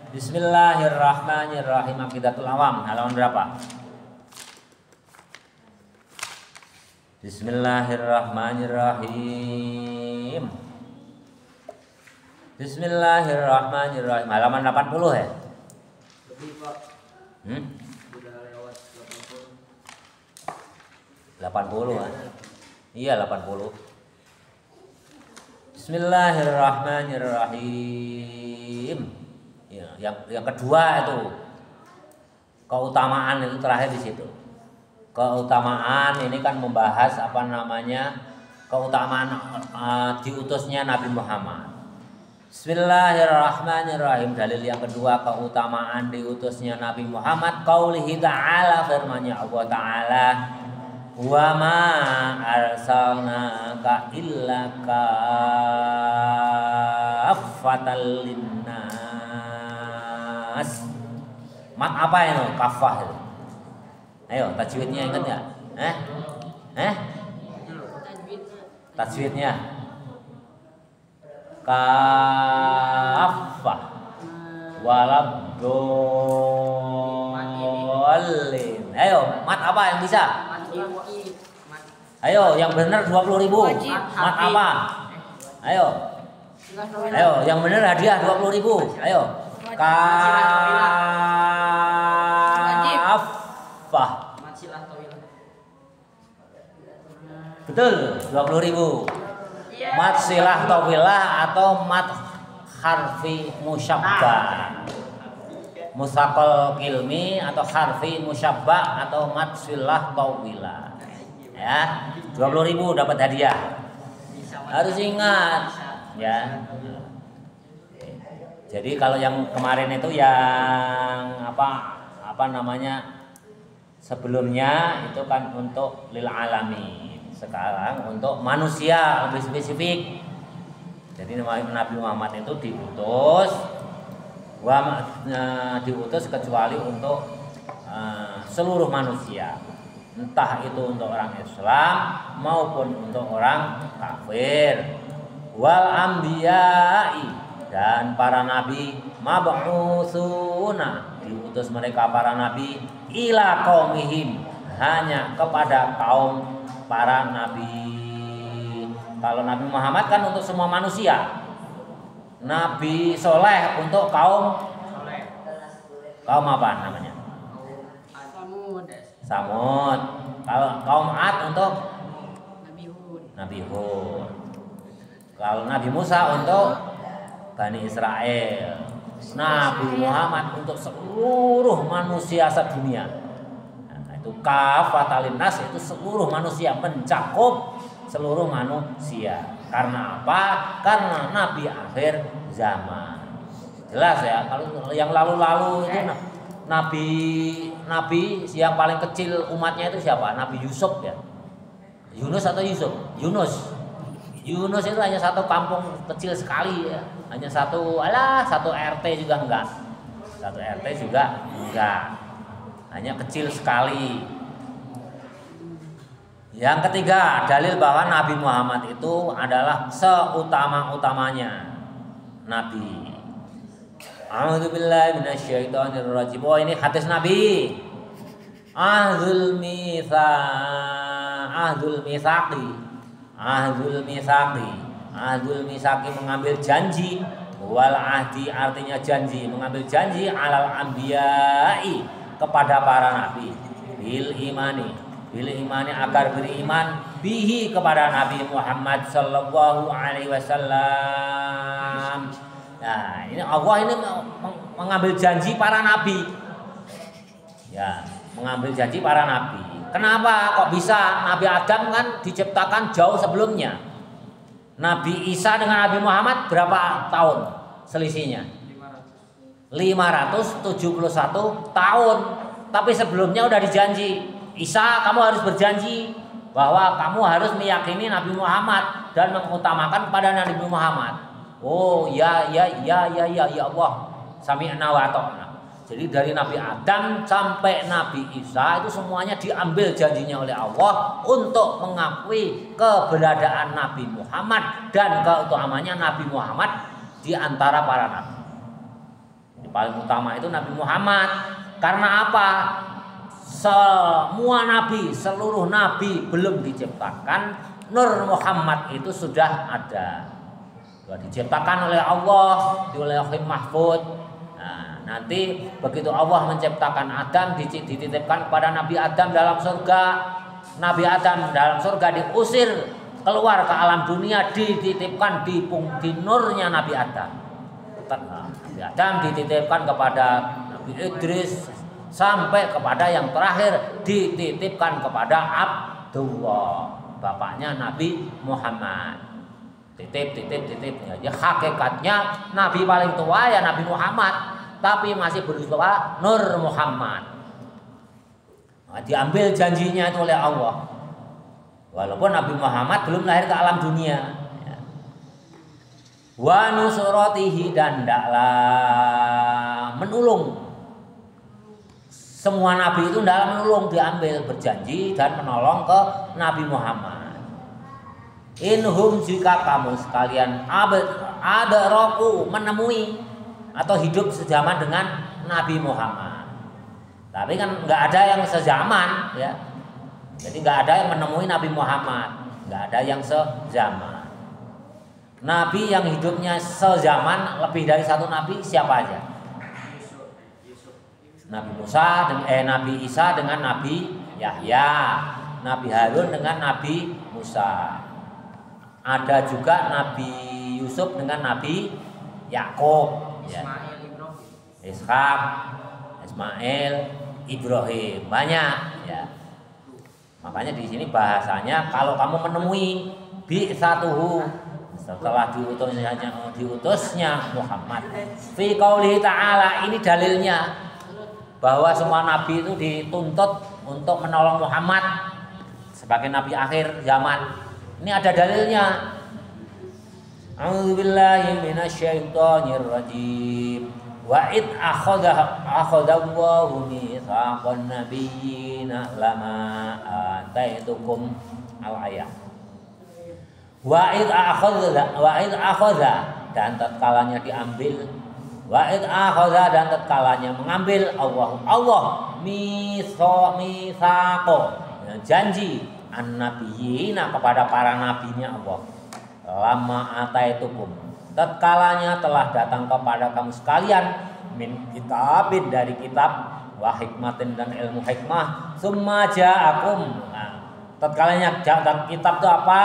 Bismillahirrahmanirrahim. Aqidatul Awam halaman berapa? Bismillahirrahmanirrahim. Bismillahirrahmanirrahim. Halaman 80 ya? Lebih, Pak. Udah lewat 80 kan? Iya 80. Bismillahirrahmanirrahim. Ya, yang kedua itu keutamaan, itu terakhir di situ. Keutamaan ini kan membahas keutamaan diutusnya Nabi Muhammad. Bismillahirrahmanirrahim. Dalil yang kedua keutamaan diutusnya Nabi Muhammad, qaulihi ta'ala, firman-Nya Allah Ta'ala, wa ma arsalnaka illa kaffatan linnas. Mat apa itu? Kafah itu. Ayo tajwidnya ingat ya? Tajwidnya kafah waladdallin. Ayo mat apa yang bisa? Ayo yang benar 20.000. Mat apa? Ayo yang benar hadiah 20.000. Ayo kafah. Betul 20.000. Mat silah tawilah atau mat harfi musyabbah, musaqal ilmi atau harfi musyabbah atau mat silah tawilah. Ya, 20.000 dapat hadiah. Harus ingat ya. Jadi kalau yang kemarin itu yang apa namanya sebelumnya itu kan untuk lil alamin. Sekarang untuk manusia lebih spesifik. Jadi Nabi Muhammad itu diutus kecuali untuk seluruh manusia, entah itu untuk orang Islam maupun untuk orang kafir. Wal anbiya'i, dan para nabi, mab'utsuna, diutus mereka para nabi, ila qaumihim, hanya kepada kaum para nabi. Kalau Nabi Muhammad kan untuk semua manusia. Nabi Soleh untuk kaum apa namanya? Samud. Kalau kaum Ad untuk Nabi Hud. Kalau Nabi Musa untuk Bani Israel. Nabi Muhammad untuk seluruh manusia sedunia. Itu kafatal linnas, itu seluruh manusia, mencakup seluruh manusia. Karena apa? Karena nabi akhir zaman. Jelas ya. Kalau yang lalu-lalu itu nabi yang paling kecil umatnya itu siapa? Nabi Yusuf ya. Yunus atau Yusuf? Yunus itu hanya satu kampung kecil sekali ya. Hanya satu RT juga enggak. Satu RT juga enggak. Hanya kecil sekali. Yang ketiga, dalil bahwa Nabi Muhammad itu adalah seutama-utamanya Nabi. A'udzubillahi minasyaitonirrajim. Oh, ini hadis Nabi. Ahdul mitsaqi mengambil janji. Wal ahdi artinya janji, mengambil janji alal anbiya'i, kepada para nabi, bil imani agar beriman bihi, kepada Nabi Muhammad sallallahu alaihi wasallam. Nah, ini Allah ini mengambil janji para nabi. Ya, mengambil janji para nabi. Kenapa kok bisa? Nabi Adam kan diciptakan jauh sebelumnya. Nabi Isa dengan Nabi Muhammad berapa tahun selisihnya? 571 tahun. Tapi sebelumnya udah dijanji, Isa kamu harus berjanji bahwa kamu harus meyakini Nabi Muhammad dan mengutamakan kepada Nabi Muhammad. Oh ya Allah, sami'na wa ata'na. Jadi dari Nabi Adam sampai Nabi Isa itu semuanya diambil janjinya oleh Allah untuk mengakui keberadaan Nabi Muhammad dan keutamaannya Nabi Muhammad di antara para nabi. paling utama itu Nabi Muhammad. Karena apa? Semua nabi, seluruh nabi belum diciptakan, Nur Muhammad itu sudah ada. Sudah diciptakan oleh Allah di Lauhul Mahfuz. Nah, nanti begitu Allah menciptakan Adam, dititipkan kepada Nabi Adam dalam surga. Nabi Adam dalam surga diusir keluar ke alam dunia, dititipkan di nurnya Nabi Adam. Nabi Adam dititipkan kepada Nabi Idris, sampai kepada yang terakhir dititipkan kepada Abdullah, bapaknya Nabi Muhammad. Titip. Ya, hakikatnya Nabi paling tua ya Nabi Muhammad, tapi masih berusia Nur Muhammad. Nah, diambil janjinya itu oleh Allah. Walaupun Nabi Muhammad belum lahir ke alam dunia. Ya. Wa nusratihi, dan ndaklah menolong. Semua nabi itu dalam menolong, diambil berjanji dan menolong ke Nabi Muhammad. Inhum, jika kamu sekalian ada roku menemui atau hidup sejaman dengan Nabi Muhammad. Tapi kan nggak ada yang sezaman, ya. Jadi nggak ada yang menemui Nabi Muhammad, nggak ada yang sezaman. Nabi yang hidupnya sezaman lebih dari satu nabi siapa aja? Nabi Musa, Nabi Isa dengan Nabi Yahya, Nabi Harun dengan Nabi Musa. Ada juga Nabi Yusuf dengan Nabi Yakub, ya. Ishak, Ismail, Ibrahim, banyak, ya. Makanya di sini bahasanya kalau kamu menemui bi'satuhu, setelah diutusnya Muhammad. Fi qaulihi ta'ala, ini dalilnya bahwa semua nabi itu dituntut untuk menolong Muhammad sebagai nabi akhir zaman. Ini ada dalilnya. A'udzubillahi minasyaitonir rajim. Wa id akhadallahu mitsaqan nabiyyina lama ataitukum al-ayat. Wa id akhadha, dan tatkalanya diambil. Wa id akhadha, dan tatkalanya mengambil Allah mitsaqo, janji an-nabiyina, kepada para nabinya Allah. Lama ataitukum, tatkalanya telah datang kepada kamu sekalian, min kitabin, dari kitab, wa hikmatin, dan ilmu hikmah, summa ja'akum. Nah, tatkalanya datang kitab itu apa?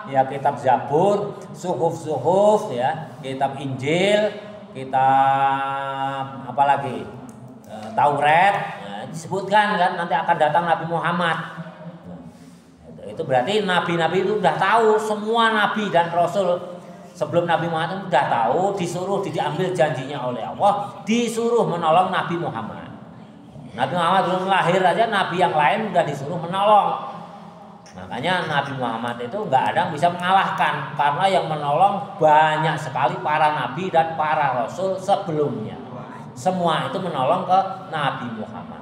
Ya kitab Zabur, suhuf, ya, kitab Injil, kitab apa lagi? Taurat. Nah, disebutkan kan nanti akan datang Nabi Muhammad. Itu berarti nabi-nabi itu sudah tahu, semua nabi dan rasul sebelum Nabi Muhammad itu sudah tahu, disuruh diambil janjinya oleh Allah, disuruh menolong Nabi Muhammad. Nabi Muhammad belum lahir aja nabi yang lain sudah disuruh menolong. Makanya Nabi Muhammad itu nggak ada yang bisa mengalahkan, karena yang menolong banyak sekali para nabi dan para rasul sebelumnya. Semua itu menolong ke Nabi Muhammad.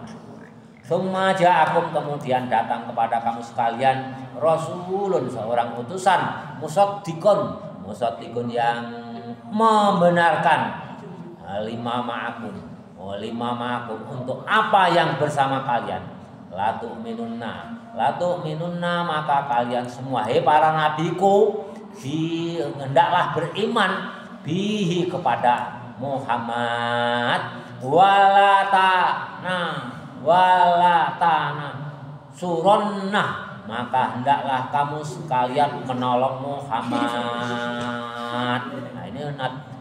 Summa ja'akum, kemudian datang kepada kamu sekalian rasulun, seorang utusan, musaddiqun yang membenarkan lima ma'akum untuk apa yang bersama kalian. La tu'minunna, maka kalian semua, hei para nabiku, hendaklah beriman bihi, kepada Muhammad, walatana suronnah, maka hendaklah kamu sekalian menolong Muhammad. Nah, ini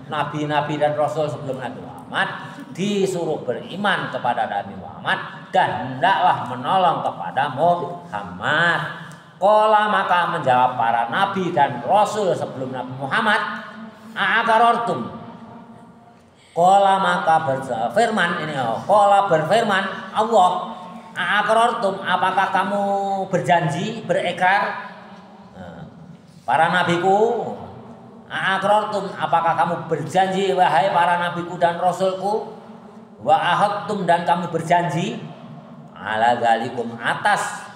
nabi-nabi dan rasul sebelum Nabi Muhammad disuruh beriman kepada Nabi Muhammad dan hendaklah menolong kepada Muhammad. Qala, maka menjawab para nabi dan rasul sebelum Nabi Muhammad, a'aqarartum. Qala, maka berfirman, berfirman Allah, a'aqarartum, apakah kamu berjanji, berekrar? Para nabiku, a'aqarartum, apakah kamu berjanji, wahai para nabiku dan rasulku? Wa ahadtum, dan kami berjanji, ala dzalikum, atas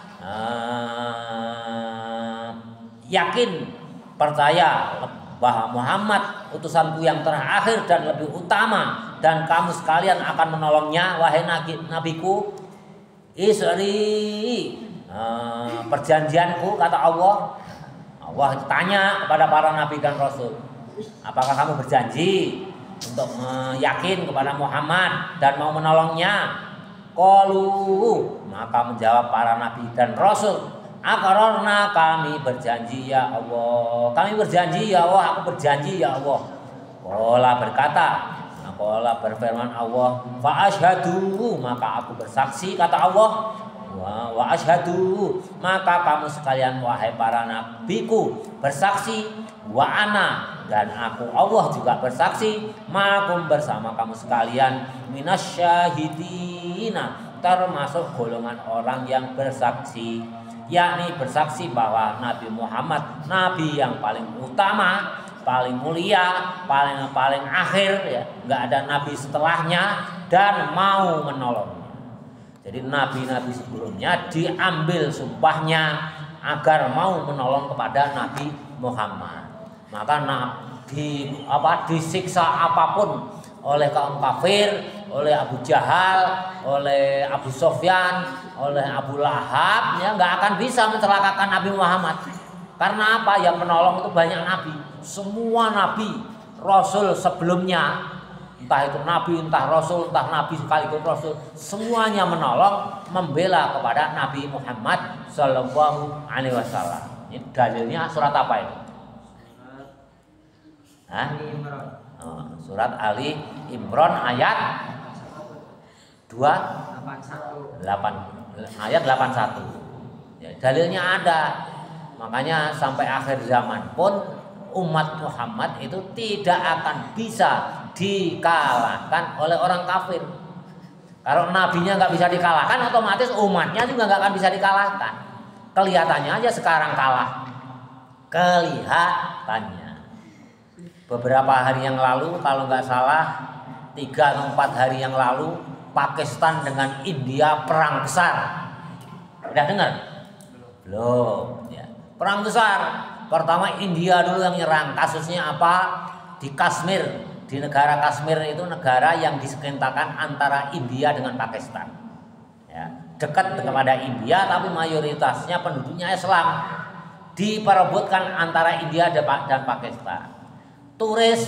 yakin, percaya bahwa Muhammad utusanku yang terakhir dan lebih utama dan kamu sekalian akan menolongnya wahai nabiku. Isri perjanjianku, kata Allah. Allah tanya kepada para nabi dan rasul, apakah kamu berjanji untuk yakin kepada Muhammad dan mau menolongnya? Qalu, maka menjawab para nabi dan rasul, aqrarna, kami berjanji ya Allah. Kami berjanji ya Allah, aku berjanji ya Allah. Qala berkata, qala berfirman Allah, fa asyhadu, maka aku bersaksi, kata Allah. Wa asyhadu, maka kamu sekalian wahai para nabiku bersaksi. Wa ana, dan aku Allah juga bersaksi, ma'akum, bersama kamu sekalian, minasyahidina, termasuk golongan orang yang bersaksi, yakni bersaksi bahwa Nabi Muhammad nabi yang paling utama, paling mulia, paling akhir, ya, nggak ada nabi setelahnya, dan mau menolongnya. Jadi nabi-nabi sebelumnya diambil sumpahnya agar mau menolong kepada Nabi Muhammad. Maka disiksa apapun oleh kaum kafir, oleh Abu Jahal, oleh Abu Sofyan, oleh Abu Lahab, ya nggak akan bisa mencelakakan Nabi Muhammad. Karena apa? Yang menolong itu banyak nabi. Semua nabi, rasul sebelumnya, entah itu nabi, entah rasul, entah nabi sekaligus rasul, semuanya menolong, membela kepada Nabi Muhammad Sallallahu Alaihi Wasallam. Ini dalilnya surat apa itu? Surat Ali Imran ayat 81. Ya, dalilnya ada. Makanya sampai akhir zaman pun umat Muhammad itu tidak akan bisa dikalahkan oleh orang kafir. Kalau nabinya nggak bisa dikalahkan, otomatis umatnya juga nggak akan bisa dikalahkan. Kelihatannya aja sekarang kalah. Kelihatannya. Beberapa hari yang lalu, kalau nggak salah 3 atau 4 hari yang lalu, Pakistan dengan India perang besar. Udah dengar? Belum. Ya. Perang besar. Pertama India dulu yang nyerang. Kasusnya apa? Di Kashmir. Di negara Kashmir itu negara yang disekentakan antara India dengan Pakistan. Ya. Dekat kepada India, tapi mayoritasnya penduduknya Islam. Diperebutkan antara India dan Pakistan. Turis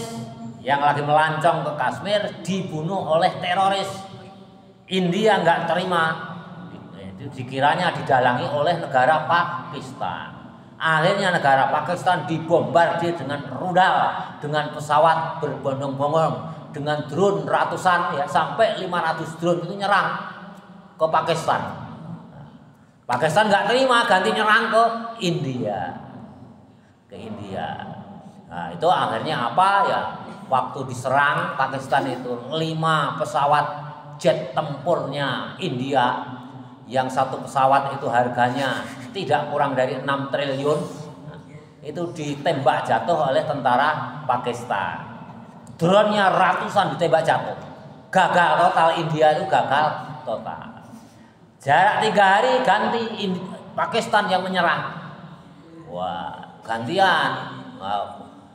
yang lagi melancong ke Kashmir dibunuh oleh teroris. India nggak terima, itu dikiranya didalangi oleh negara Pakistan. Akhirnya negara Pakistan dibombardir dengan rudal, dengan pesawat berbondong-bondong, dengan drone ratusan, ya, sampai 500 drone itu nyerang ke Pakistan. Pakistan nggak terima, ganti nyerang ke India. Nah, itu akhirnya apa ya? Waktu diserang Pakistan itu 5 pesawat jet tempurnya India, yang satu pesawat itu harganya tidak kurang dari 6 triliun, itu ditembak jatuh oleh tentara Pakistan. Drone-nya ratusan ditembak jatuh. Gagal total, India itu gagal total. Jarak 3 hari ganti Pakistan yang menyerang. Wah, gantian.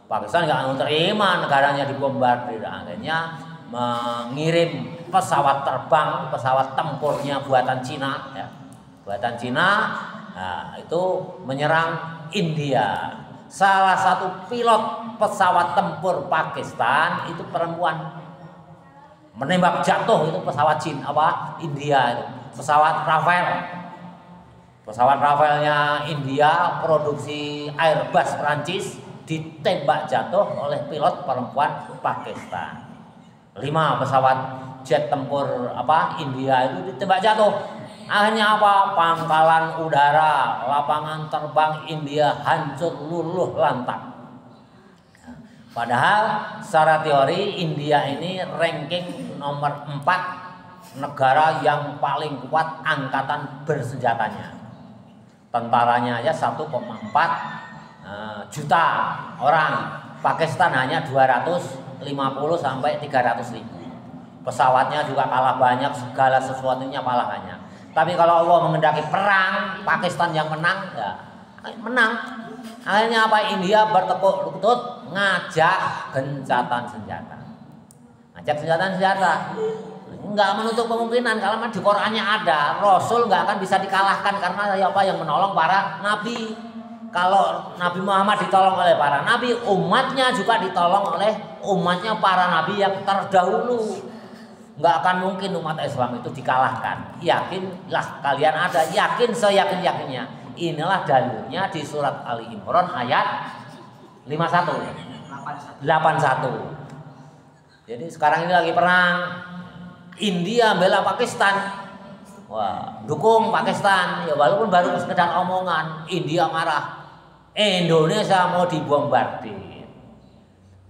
Pakistan nggak mau terima negaranya dibombardir, akhirnya mengirim pesawat terbang, pesawat tempurnya buatan Cina, ya, buatan Cina, nah, itu menyerang India. Salah satu pilot pesawat tempur Pakistan itu perempuan, menembak jatuh itu pesawat India itu, pesawat Rafale-nya India, produksi Airbus Perancis, ditembak jatuh oleh pilot perempuan Pakistan. 5 pesawat jet tempur India itu ditembak jatuh. Akhirnya apa? Pangkalan udara, lapangan terbang India hancur luluh lantak. Padahal secara teori India ini ranking nomor 4 negara yang paling kuat angkatan bersenjatanya. Tentaranya aja 1,4 juta orang. Pakistan hanya 250 sampai 300 ribu. Pesawatnya juga kalah banyak, segala sesuatunya kalah banyak. Tapi kalau Allah mengendaki perang, Pakistan yang menang, ya menang. Akhirnya apa? India bertekuk lutut ngajak gencatan senjata. ngajak senjata. Enggak menutup kemungkinan kalau di Qur'annya ada, Rasul enggak akan bisa dikalahkan karena apa yang menolong para nabi. Kalau Nabi Muhammad ditolong oleh para nabi, umatnya juga ditolong oleh umatnya para nabi yang terdahulu. Enggak akan mungkin umat Islam itu dikalahkan. Yakinlah kalian ada, yakin seyakin-yakinnya. Inilah dalilnya di surat Ali Imran ayat 81. Jadi sekarang ini lagi perang. India bela Pakistan. Wah, dukung Pakistan. Ya walaupun baru sekedar omongan, India marah. Indonesia mau dibombardir.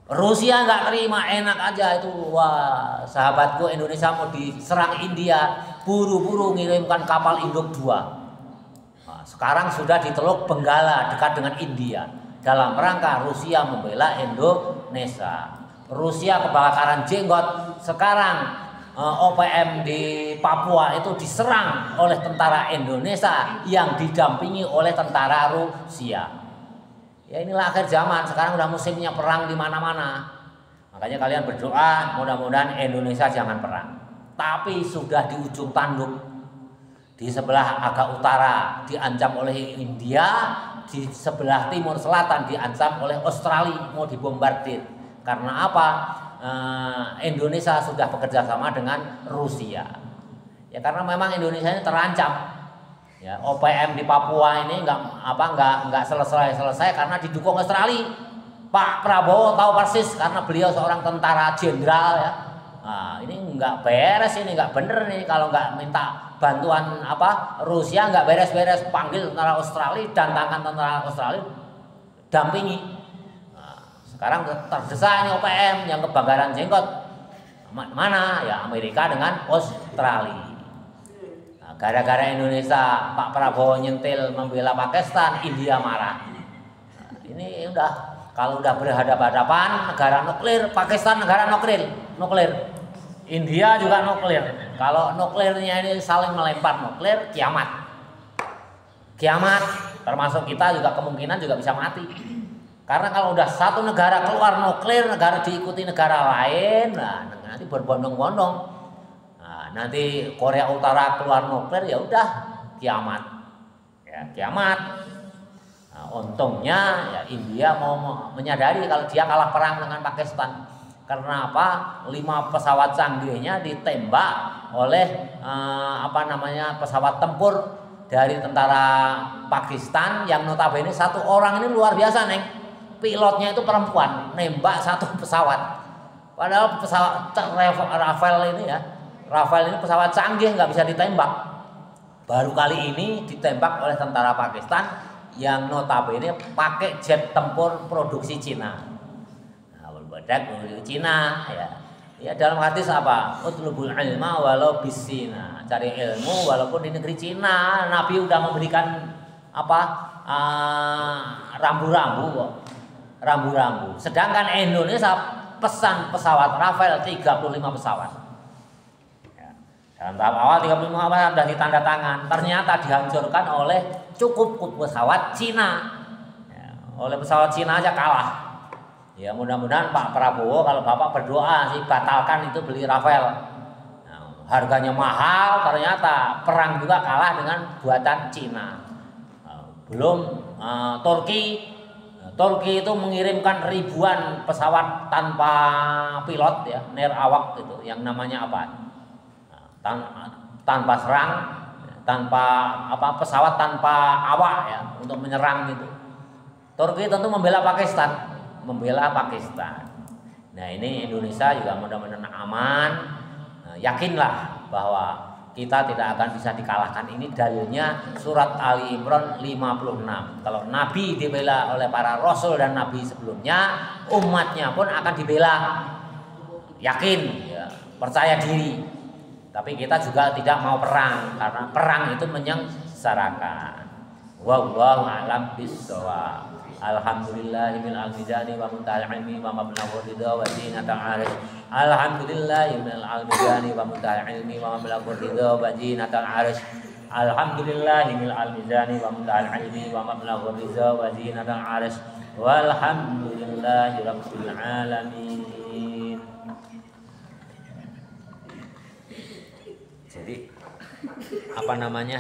Rusia nggak terima, enak aja itu. Wah, sahabatku Indonesia mau diserang India, buru-buru ngirimkan kapal Induk 2. Nah, sekarang sudah di Teluk Benggala dekat dengan India dalam rangka Rusia membela Indonesia. Rusia kebakaran jenggot, sekarang OPM di Papua itu diserang oleh tentara Indonesia yang didampingi oleh tentara Rusia. Ya inilah akhir zaman, sekarang udah musimnya perang di mana-mana. Makanya kalian berdoa mudah-mudahan Indonesia jangan perang. Tapi sudah di ujung tanduk, di sebelah agak utara diancam oleh India, di sebelah timur selatan diancam oleh Australia mau dibombardir. Karena apa? Indonesia sudah bekerja sama dengan Rusia. Ya karena memang Indonesia ini terancam. Ya, OPM di Papua ini nggak selesai karena didukung Australia. Pak Prabowo tahu persis karena beliau seorang tentara jenderal ya. Nah, ini nggak beres, ini nggak bener nih kalau nggak minta bantuan Rusia nggak beres-beres, panggil tentara Australia, datangkan tentara Australia, dampingi. Nah, sekarang terdesak ini OPM yang kebakaran jenggot. Mana ya Amerika dengan Australia. Gara-gara Indonesia Pak Prabowo nyentil membela Pakistan, India marah. Nah, ini udah kalau udah berhadapan-hadapan negara nuklir, Pakistan negara nuklir, India juga nuklir. Kalau nuklirnya ini saling melempar nuklir, kiamat. Termasuk kita juga kemungkinan juga bisa mati. Karena kalau udah satu negara keluar nuklir, negara diikuti negara lain, nah nanti berbondong-bondong. Nanti Korea Utara keluar nuklir ya udah kiamat. Ya, kiamat. Nah, untungnya ya India mau menyadari kalau dia kalah perang dengan Pakistan. Karena apa? 5 pesawat canggihnya ditembak oleh pesawat tempur dari tentara Pakistan yang notabene satu orang ini luar biasa, Neng. Pilotnya itu perempuan, nembak satu pesawat. Padahal pesawat Rafale ini ya. Rafale ini pesawat canggih nggak bisa ditembak. Baru kali ini ditembak oleh tentara Pakistan yang notabene pakai jet tempur produksi Cina. Nah, berbadak produksi Cina ya. Ya dalam hadis apa? Utlubul ilma walau bisina. Cari ilmu walaupun di negeri Cina. Nabi udah memberikan rambu-rambu kok. Rambu-rambu. Sedangkan Indonesia pesan pesawat Rafale 35 pesawat. Dalam tahap awal 35 pesawat sudah ditanda tangan, ternyata dihancurkan oleh cukup pesawat Cina. Ya, oleh pesawat Cina aja kalah. Ya mudah-mudahan Pak Prabowo kalau Bapak berdoa sih batalkan itu beli Rafale. Nah, harganya mahal, ternyata perang juga kalah dengan buatan Cina. Belum Turki. Turki itu mengirimkan ribuan pesawat tanpa pilot ya, nirawak itu, yang namanya apa? Tanpa serang, pesawat tanpa awak ya untuk menyerang gitu. Turki tentu membela Pakistan. Nah ini Indonesia juga mudah-mudahan aman. Nah, yakinlah bahwa kita tidak akan bisa dikalahkan. Ini dalilnya surat Ali Imran 56. Kalau Nabi dibela oleh para Rasul dan Nabi sebelumnya, umatnya pun akan dibela. Yakin, ya, percaya diri. Tapi kita juga tidak mau perang karena perang itu menyengsarakan. Wallahu a'lam bishawab. Alhamdulillahil almizani wa muntahal ilmi wa mablaghu ridha wa zinatul arsh. Alhamdulillahil almizani wa muntahal ilmi wa mablaghu ridha wa zinatul arsh. Alhamdulillahil almizani wa muntahal ilmi wa mablaghu ridha wa zinatul arsh. Walhamdulillahi rabbil alamin. Jadi apa namanya?